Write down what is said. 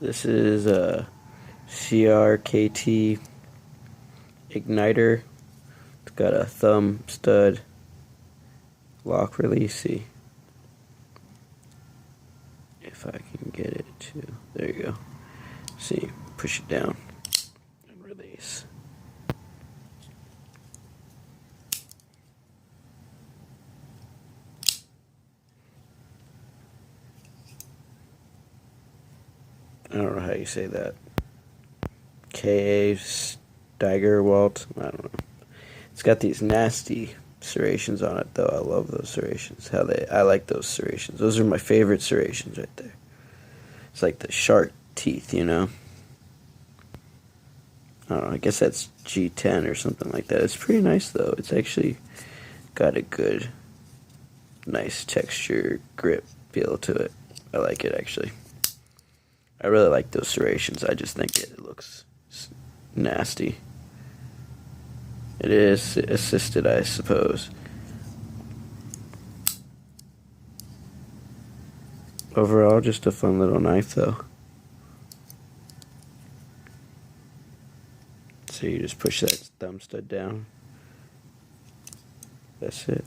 This is a CRKT IGNITOR. It's got a thumb stud lock release. See if I can get it to, there you go. See, push it down and release. I don't know how you say that. K.A. Steigerwalt. I don't know. It's got these nasty serrations on it, though. I love those serrations. I like those serrations. Those are my favorite serrations right there. It's like the shark teeth, you know. I don't know. I guess that's G10 or something like that. It's pretty nice, though. It's actually got a good, nice texture, grip feel to it. I like it, actually. I really like those serrations. I just think it looks nasty. It is assisted, I suppose. Overall, just a fun little knife, though. So you just push that thumb stud down. That's it.